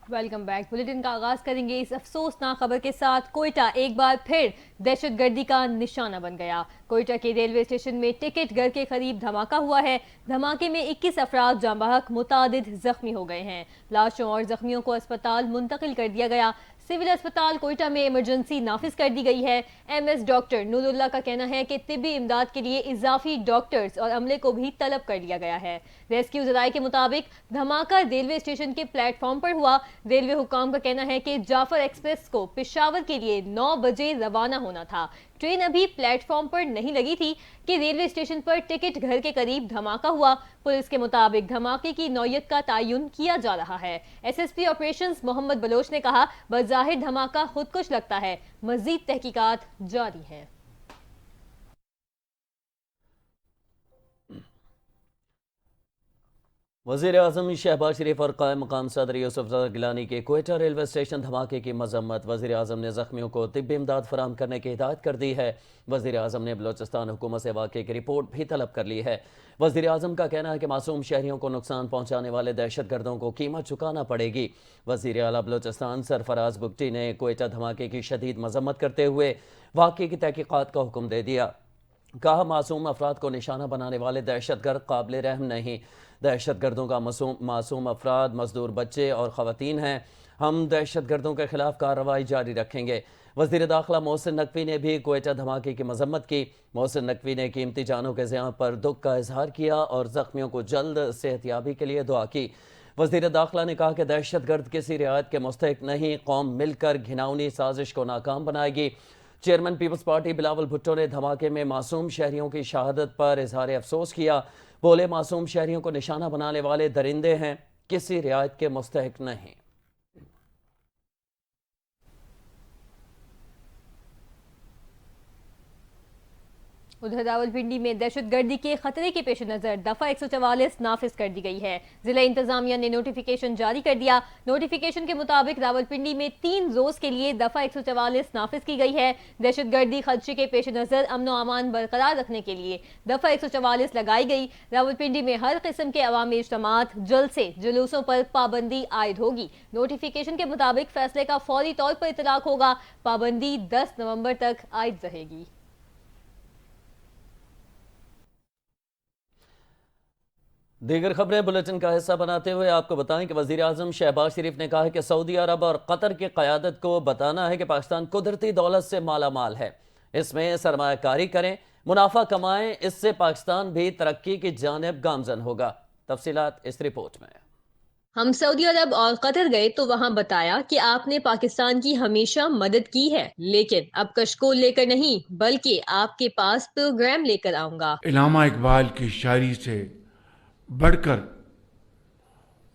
Welcome back. Bulletin का आगाज करेंगे इस अफसोसनाक खबर के साथ। कोयटा एक बार फिर दहशतगर्दी का निशाना बन गया। कोयटा के रेलवे स्टेशन में टिकट घर के करीब धमाका हुआ है। धमाके में 21 अफराद जाँ बहक, मुतादिद जख्मी हो गए हैं। लाशों और जख्मियों को अस्पताल मुंतकिल कर दिया गया। सिविल अस्पताल कोयटा में इमरजेंसी नाफिज कर दी गई है। एमएस डॉक्टर नूरुल्लाह का कहना है कि तिब्बी इमदाद के लिए इजाफी डॉक्टर्स और अमले को भी तलब कर लिया गया है। रेस्क्यू जराये के मुताबिक धमाका रेलवे स्टेशन के प्लेटफॉर्म पर हुआ। रेलवे हुकाम का कहना है कि जाफर एक्सप्रेस को पेशावर के लिए 9 बजे रवाना होना था। ट्रेन अभी प्लेटफॉर्म पर नहीं लगी थी कि रेलवे स्टेशन पर टिकट घर के करीब धमाका हुआ। पुलिस के मुताबिक धमाके की नौयत का तयन किया जा रहा है। एसएसपी ऑपरेशंस मोहम्मद बलोच ने कहा, बज़ाहिर धमाका खुदकुश लगता है, मजीद तहकीकात जारी है। वज़ीर-ए-आज़म शहबाज शरीफ और क़ायम मकाम सदर यूसुफ गिलानी के कोयटा रेलवे स्टेशन धमाके की मजम्मत। वज़ीर-ए-आज़म ने ज़ख्मियों को तिब्बी इमदाद फराहम करने की हिदायत कर दी है। वज़ीर-ए-आज़म ने बलोचिस्तान हुकूमत से वाक़े की रिपोर्ट भी तलब कर ली है। वज़ीर-ए-आज़म का कहना है कि मासूम शहरियों को नुकसान पहुँचाने वाले दहशतगर्दों को कीमत चुकाना पड़ेगी। वज़ीर आला बलोचिस्तान सरफराज बुगटी ने कोयटा धमाके की शदीद मजम्मत करते हुए वाक़े की तहकीकात का हुक्म दे दिया। कहा, मासूम अफराद को निशाना बनाने वाले दहशतगर्द काबिल रहम नहीं। दहशतगर्दों का मासूम अफराद, मजदूर बच्चे और ख़वातीन हैं। हम दहशतगर्दों के खिलाफ कार्रवाई जारी रखेंगे। वज़ीर दाखिला मोहसिन नकवी ने भी कोयटा धमाके की मजम्मत की। मोहसिन नकवी ने कीमती जानों के ज़ियां पर दुख का इजहार किया और ज़ख्मियों को जल्द सेहतयाबी के लिए दुआ की। वज़ीर दाखिला ने कहा कि दहशतगर्द किसी रियायत के मुस्तहिक नहीं, कौम मिलकर घिनौनी साजिश को नाकाम बनाएगी। Chairman Peoples Party Bilawal Bhutto ने धमाके में मासूम शहरियों की शहादत पर इजहार अफसोस किया। बोले, मासूम शहरियों को निशाना बनाने वाले दरिंदे हैं, किसी रियायत के मुस्तहिक नहीं। उधर रावलपिंडी में दहशतगर्दी के खतरे के पेश नजर दफा 144 नाफिज कर दी गई है। जिला इंतजामिया ने नोटिफिकेशन जारी कर दिया। नोटिफिकेशन के मुताबिक रावलपिंडी में 3 रोज के लिए दफा 144 नाफिज की गई है। दहशतगर्दी खदशे के पेश नजर अमन व अमान बरकरार रखने के लिए दफा 144 लगाई गई। रावलपिंडी में हर किस्म के अवामी इज्तिमात, जलसे, जुलूसों पर पाबंदी आयद होगी। नोटिफिकेशन के मुताबिक फैसले का फौरी तौर पर इतलाक होगा। पाबंदी 10 नवंबर तक आयद रहेगी। दीगर खबरें बुलेटिन का हिस्सा बनाते हुए आपको बताएं कि वज़ीर-ए-आज़म शहबाज शरीफ ने कहा है कि सऊदी अरब और कतर की क़यादत को बताना है कि पाकिस्तान कुदरती दौलत से माला माल है, इसमें सरमायाकारी करें, मुनाफा कमाएं, इससे पाकिस्तान भी तरक्की की जानिब गामजन होगा। तफसीलात इस रिपोर्ट में। हम सऊदी अरब और कतर गए तो वहाँ बताया कि आपने पाकिस्तान की हमेशा मदद की है, लेकिन अब कशकोल लेकर नहीं बल्कि आपके पास प्रोग्राम लेकर आऊंगा। इल्लामा इकबाल की शायरी से बढ़कर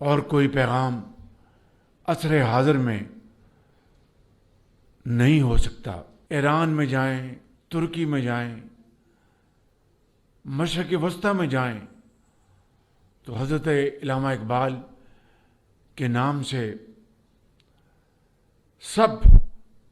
और कोई पैगाम असर हाजिर में नहीं हो सकता। ईरान में जाएं, तुर्की में जाएं, मशरक़ वस्ता में जाएं तो हज़रत इल्लामा इकबाल के नाम से सब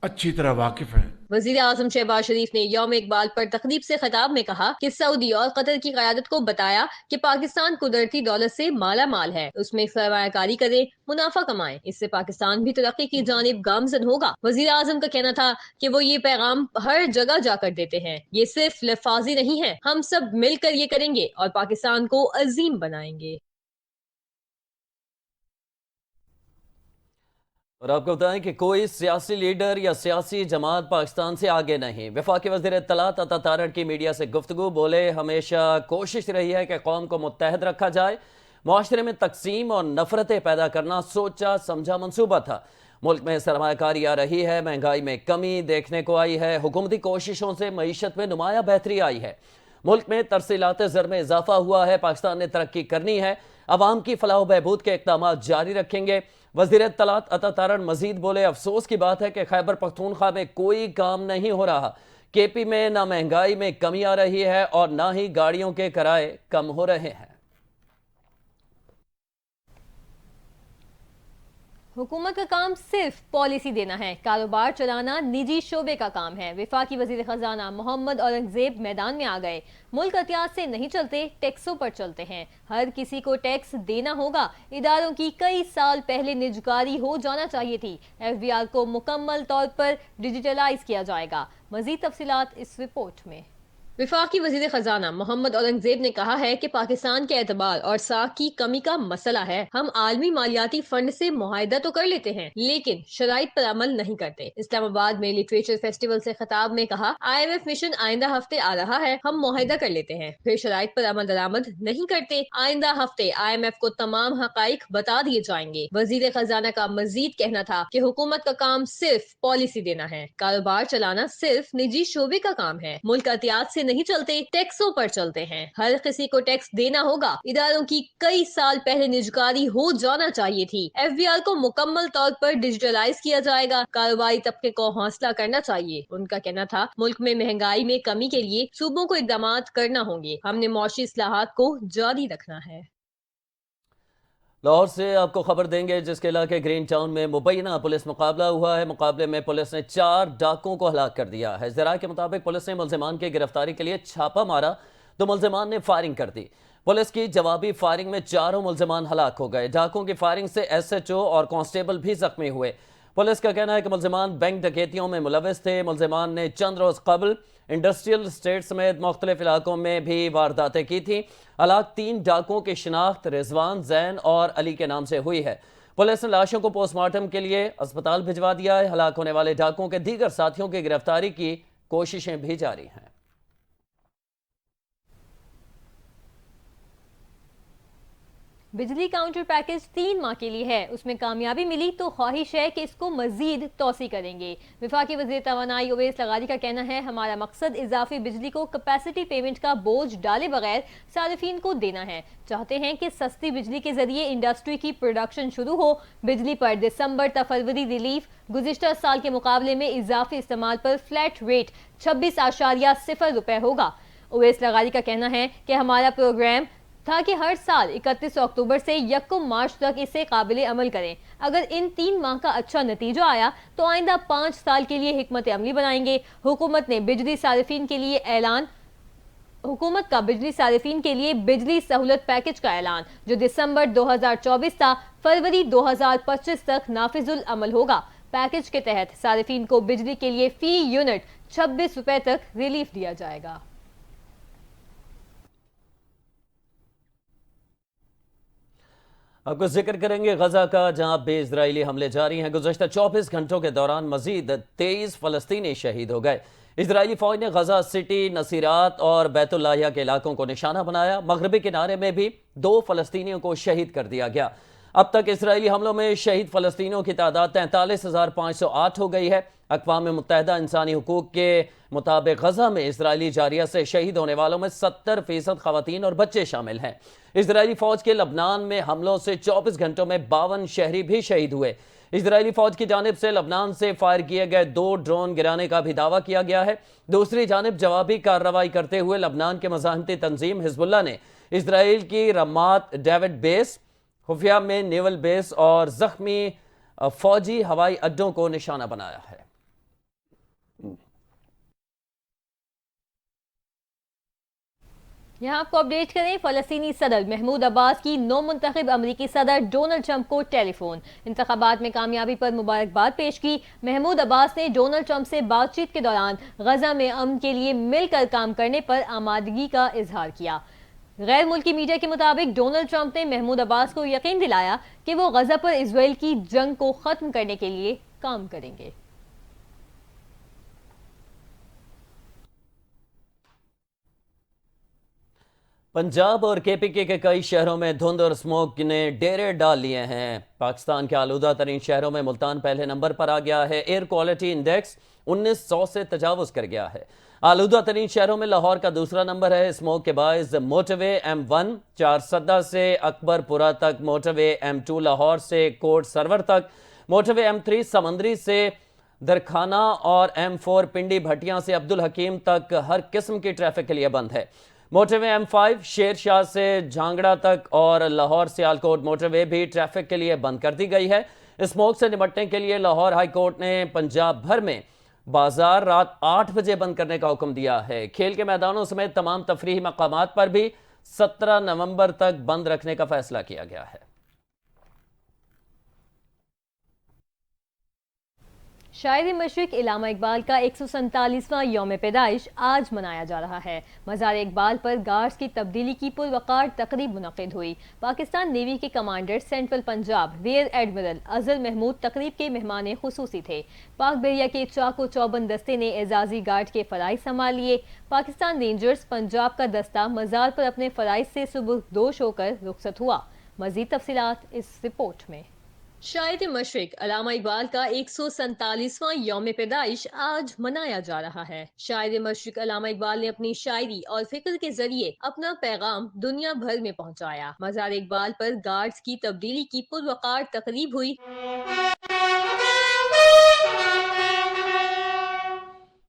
अच्छी तरह वाकिफ हैं। वज़ीर आज़म शहबाज शरीफ ने यौम इकबाल पर तकरीब से खिताब में कहा कि सऊदी और कतर की क़यादत को बताया कि पाकिस्तान कुदरती दौलत से माला माल है, उसमें सरमायाकारी करे, मुनाफा कमाए, इससे पाकिस्तान भी तरक्की की जानिब गामजन होगा। वज़ीर आज़म का कहना था कि वो ये पैगाम हर जगह जाकर देते हैं, ये सिर्फ लफाजी नहीं है, हम सब मिलकर ये करेंगे और पाकिस्तान को अजीम बनाएंगे। और आपको बताएं कि कोई सियासी लीडर या सियासी जमात पाकिस्तान से आगे नहीं। वफाकी वज़ीर इत्तलात अता तारड़ की मीडिया से गुफ्तगू। बोले, हमेशा कोशिश रही है कि कौम को मुत्तहद रखा जाए। मुआशरे में तकसीम और नफरतें पैदा करना सोचा समझा मंसूबा था। मुल्क में सरमायाकारी आ रही है, महंगाई में कमी देखने को आई है, हुकूमती कोशिशों से मईशत में नुमाया बेहतरी आई है, मुल्क में तरसीलात ज़र में इजाफा हुआ है। पाकिस्तान ने तरक्की करनी है, अवाम की फलाह बहबूद के इक़दाम जारी रखेंगे। वज़ीर इत्तलात अता तारड़ मजीद बोले, अफसोस की बात है कि खैबर पख्तूनख्वा में कोई काम नहीं हो रहा। केपी में ना महंगाई में कमी आ रही है और ना ही गाड़ियों के किराए कम हो रहे हैं। हुकूमत का काम सिर्फ पॉलिसी देना है, कारोबार चलाना निजी शोबे का काम है। वफाकी वजीर खजाना मोहम्मद औरंगजेब मैदान में आ गए। मुल्क एहतियात से नहीं चलते, टैक्सों पर चलते हैं। हर किसी को टैक्स देना होगा। इदारों की कई साल पहले निजकारी हो जाना चाहिए थी। FBR को मुकम्मल तौर पर डिजिटलाइज किया जाएगा। मजीद तफसीलात इस रिपोर्ट में। वफाकी वजीर खजाना मोहम्मद औरंगजेब ने कहा है कि पाकिस्तान के एतबार और साख की कमी का मसला है। हम आलमी मालियाती फंड से मुआहिदा तो कर लेते हैं, लेकिन शराइत पर अमल नहीं करते। इस्लामाबाद में लिटरेचर फेस्टिवल से खिताब में कहा, IMF मिशन आइंदा हफ्ते आ रहा है, हम मुआहिदा कर लेते हैं, फिर शराइत पर अमल दरामद नहीं करते। आइंदा हफ्ते IMF को तमाम हकाइक बता दिए जाएंगे। वजीर खजाना का मजीद कहना था कि हुकूमत का काम सिर्फ पॉलिसी देना है, कारोबार चलाना सिर्फ निजी शोबे का काम है। मुल्क एहतियात से नहीं चलते, टैक्सों पर चलते हैं। हर किसी को टैक्स देना होगा। इदारों की कई साल पहले निजकारी हो जाना चाहिए थी। FBR को मुकम्मल तौर पर डिजिटलाइज किया जाएगा। कारोबारी तबके को हौसला करना चाहिए। उनका कहना था, मुल्क में महंगाई में कमी के लिए सूबों को इकदामात करना होंगे। हमने मौशी इस्लाहात को जारी रखना है। लाहौर से आपको खबर देंगे, जिसके इलाके ग्रीन टाउन में मुबैना पुलिस मुकाबला हुआ है। मुकाबले में पुलिस ने 4 डाकुओं को हलाक कर दिया है। ज़राए के मुताबिक पुलिस ने मुल्जिमान की गिरफ्तारी के लिए छापा मारा तो मुल्जिमान ने फायरिंग कर दी। पुलिस की जवाबी फायरिंग में 4 मुल्जिमान हलाक हो गए। डाकुओं की फायरिंग से SHO और कांस्टेबल भी जख्मी हुए। पुलिस का कहना है कि मुल्जिमान बैंक डकैतियों में मुलविस थे। मुल्जिमान ने चंद रोज कबल इंडस्ट्रियल स्टेट समेत मुख्तलिफ इलाकों में भी वारदातें की थी। हलाक 3 डाकुओं की शिनाख्त रिजवान, जैन और अली के नाम से हुई है। पुलिस ने लाशों को पोस्टमार्टम के लिए अस्पताल भिजवा दिया है। हलाक होने वाले डाकुओं के दीगर साथियों की गिरफ्तारी की कोशिशें भी जारी हैं। बिजली काउंटर पैकेज 3 माह के लिए है। उसमें कामयाबी मिली तो ख्वाहिश है कि इसको मजीद तोसी करेंगे। वफाकी वज़ीर तवानाई ओवैस लगारी का कहना है, हमारा मकसद इजाफी बिजली को कैपेसिटी पेमेंट का बोझ डाले बगैर सारिफीन को देना है। चाहते हैं कि सस्ती बिजली के जरिए इंडस्ट्री की प्रोडक्शन शुरू हो। बिजली पर दिसंबर ta फरवरी रिलीफ गुज़िश्ता साल के मुकाबले में इजाफी इस्तेमाल पर फ्लैट रेट 26.0 रुपए होगा। ओवैस लगारी का कहना है कि हमारा प्रोग्राम था कि हर साल 31 अक्टूबर से 1 मार्च तक इसे काबिले अमल करें। अगर इन 3 माह का अच्छा नतीजा आया तो आइंदा 5 साल के लिए हिकमत अमली बनाएंगे। हुकूमत का बिजली सारिफीन के लिए बिजली सहूलत पैकेज का ऐलान, जो दिसंबर 2024 था फरवरी 2025 तक नाफिजुल अमल होगा। पैकेज के तहत सारिफीन को बिजली के लिए फी यूनिट 26 रुपए तक रिलीफ दिया जाएगा। आपको जिक्र करेंगे गजा का, जहां बेइज़राइली हमले जारी हैं। गुज़श्ता 24 घंटों के दौरान मजीद 23 फ़लस्तीनी शहीद हो गए। इजरायली फ़ौज ने गजा सिटी, नसीरात और बैतुल्लाहिया के इलाकों को निशाना बनाया। मगरबी किनारे में भी 2 फ़लस्तीनियों को शहीद कर दिया गया। अब तक इसराइली हमलों में शहीद फ़लस्तीनियों की तादाद 43,508 हो गई है। अक़वाम मुत्तहिदा इंसानी हुकूक के मुताबिक गजा में इसराइली जारिया से शहीद होने वालों में 70% ख़वातीन और बच्चे शामिल हैं। इसराइली फ़ौज के लबनान में हमलों से 24 घंटों में 52 शहरी भी शहीद हुए। इसराइली फ़ौज की जानिब से लबनान से फायर किए गए 2 ड्रोन गिराने का भी दावा किया गया है। दूसरी जानिब जवाबी कार्रवाई करते हुए लबनान के मज़ाहमती तंजीम हिजबुल्लाह ने इसराइल की रमात डेविड बेस, खुफिया में नेवल बेस और जख्मी फौजी हवाई अड्डों को निशाना बनाया है। यहाँ आपको अपडेट करें, फ़लस्तीनी सदर महमूद अब्बास की नौ मुंतखब अमरीकी सदर डोनाल्ड ट्रंप को टेलीफोन। इंतखाबात में कामयाबी पर मुबारकबाद पेश की। महमूद अब्बास ने डोनाल्ड ट्रंप से बातचीत के दौरान गजा में अमन के लिए मिलकर काम करने पर आमादगी का इजहार किया। गैर मुल्की मीडिया के मुताबिक डोनाल्ड ट्रंप ने महमूद अब्बास को यकीन दिलाया कि वो गजा पर इजराइल की जंग को खत्म करने के लिए काम करेंगे। पंजाब और KPK के कई शहरों में धुंध और स्मोक ने डेरे डाल लिए हैं। पाकिस्तान के आलूदा तरीन शहरों में मुल्तान पहले नंबर पर आ गया है। एयर क्वालिटी इंडेक्स 1900 से तजावुज कर गया है। आलूदा तरीन शहरों में लाहौर का दूसरा नंबर है। स्मोक के बायस मोटरवे M1 चारसदा से अकबरपुरा तक, मोटरवे M2 लाहौर से कोट सरवर तक, मोटरवे M3 समंदरी से दरखाना और M4 पिंडी भटियां से अब्दुल हकीम तक हर किस्म की ट्रैफिक के लिए बंद है। मोटरवे M5 शेर शाह से झांगड़ा तक और लाहौर सियालकोट मोटरवे भी ट्रैफिक के लिए बंद कर दी गई है। اسموک سے نمٹنے کے لیے لاہور ہائی کورٹ نے پنجاب بھر میں بازار رات 8 بجے بند کرنے کا حکم دیا ہے۔ کھیل کے میدانوں سمیت تمام تفریحی مقامات پر بھی 17 نومبر تک بند رکھنے کا فیصلہ کیا گیا ہے۔ شاعر مشرق علامہ اقبال کا 147واں یوم پیدائش آج منایا جا رہا ہے۔ مزار اقبال پر گارڈز کی تبدیلی کی پروقار تقریب منعقد ہوئی۔ پاکستان نیوی کے commander central Punjab rear admiral Azhar Mahmood تقریب کے مہمان خصوصی تھے۔ پاک بحریہ کے چاق و چوبند دستے نے اعزازی گارڈ کے فرائض سنبھال لیے۔ پاکستان رینجرز پنجاب کا دستہ مزار پر اپنے فرائض سے سبکدوش ہو کر رخصت ہوا۔ مزید تفصیلات اس رپورٹ میں۔ شاعر مشرق علامہ اقبال کا 147واں یوم پیدائش آج منایا جا رہا ہے۔ شاعر مشرق علامہ اقبال نے اپنی شاعری اور فکر کے ذریعے اپنا پیغام دنیا بھر میں پہنچایا۔ مزار اقبال پر گارڈز کی تبدیلی کی پروقار تقریب ہوئی۔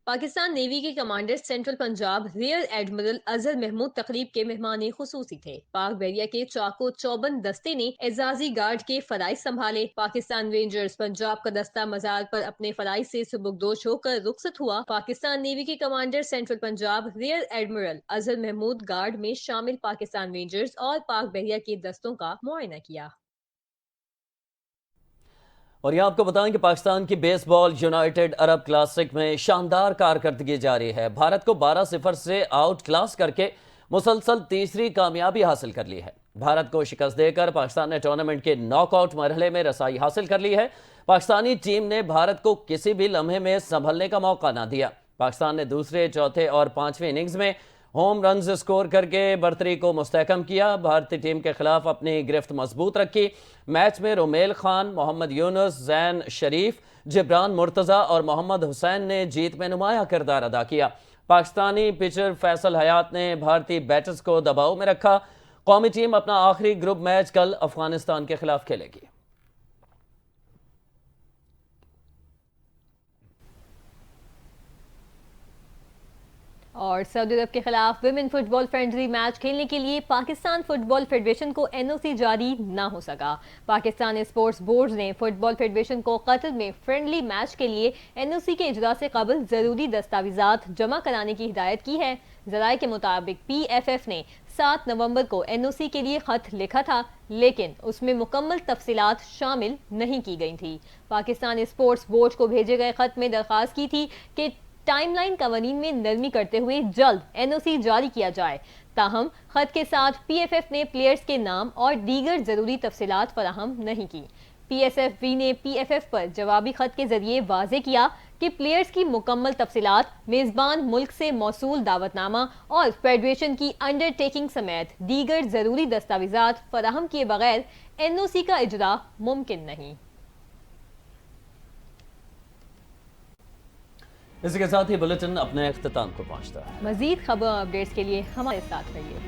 پاکستان نیوی کے commander central Punjab rear admiral Azhar Mahmood تقریب کے مہمان خصوصی تھے۔ پاک بحریہ کے چاق و چوبند دستے نے اعزازی گارڈ کے فرائض سنبھالے۔ پاکستان رینجرز پنجاب کا دستہ مزار پر اپنے فرائض سے سبکدوش ہو کر رخصت ہوا۔ پاکستان نیوی کے commander central Punjab rear admiral Azhar Mahmood guard میں شامل پاکستان رینجرز اور پاک بحریہ کے دستوں کا معائنہ کیا۔ اور یہ آپ کو بتائیں کہ پاکستان کی بیس بال یونائیٹڈ عرب کلاسک میں شاندار کارکردگی جاری ہے۔ بھارت کو 12-0 سے آؤٹ کلاس کر کے مسلسل تیسری کامیابی حاصل کر لی ہے۔ بھارت کو شکست دے کر پاکستان نے ٹورنامنٹ کے ناک آؤٹ مرحلے میں رسائی حاصل کر لی ہے۔ پاکستانی ٹیم نے بھارت کو کسی بھی لمحے میں سنبھلنے کا موقع نہ دیا۔ پاکستان نے دوسرے، چوتھے اور پانچویں اننگز میں ہوم رنز سکور کر کے برتری کو مستحکم کیا۔ بھارتی ٹیم کے خلاف اپنی گرفت مضبوط رکھی۔ میچ میں رومیل خان، محمد یونس، زین شریف، جبران مرتضی اور محمد حسین نے جیت میں نمایاں کردار ادا کیا۔ پاکستانی پچر فیصل حیات نے بھارتی بیٹرز کو دباؤ میں رکھا۔ قومی ٹیم اپنا آخری گروپ میچ کل افغانستان کے خلاف کھیلے گی۔ اور سعودی عرب کے خلاف ویمن فٹ بال فرینڈلی میچ کھیلنے کے لیے پاکستان فٹ بال فیڈریشن کو NOC جاری نہ ہو سکا۔ پاکستان اسپورٹس بورڈ نے فٹ بال فیڈریشن کو قطر میں فرینڈلی میچ کے لیے NOC کے اجرا سے قبل ضروری دستاویزات جمع کرانے کی ہدایت کی ہے۔ ذرائع کے مطابق PFF نے 7 نومبر کو NOC کے لیے خط لکھا تھا، لیکن اس میں مکمل تفصیلات شامل نہیں کی گئی تھی۔ پاکستان اسپورٹس بورڈ کو بھیجے گئے خط میں درخواست کی تھی کہ ٹائم لائن قوانین میں نرمی کرتے ہوئے جلد NOC جاری کیا جائے۔ تاہم خط کے ساتھ PFF نے پلیئرز کے نام اور دیگر ضروری تفصیلات فراہم نہیں کی۔ PSFB نے PFF پر جوابی خط کے ذریعے واضح کیا کہ پلیئرز کی مکمل تفصیلات، میزبان ملک سے موصول دعوت نامہ اور فیڈریشن کی انڈر ٹیکنگ سمیت دیگر ضروری دستاویزات فراہم کیے بغیر NOC کا اجرا ممکن نہیں۔ اسی کے ساتھ ہی بلیٹن اپنے اختتام کو پہنچتا ہے۔ مزید خبروں اور اپڈیٹس کے لیے ہمارے ساتھ رہیے۔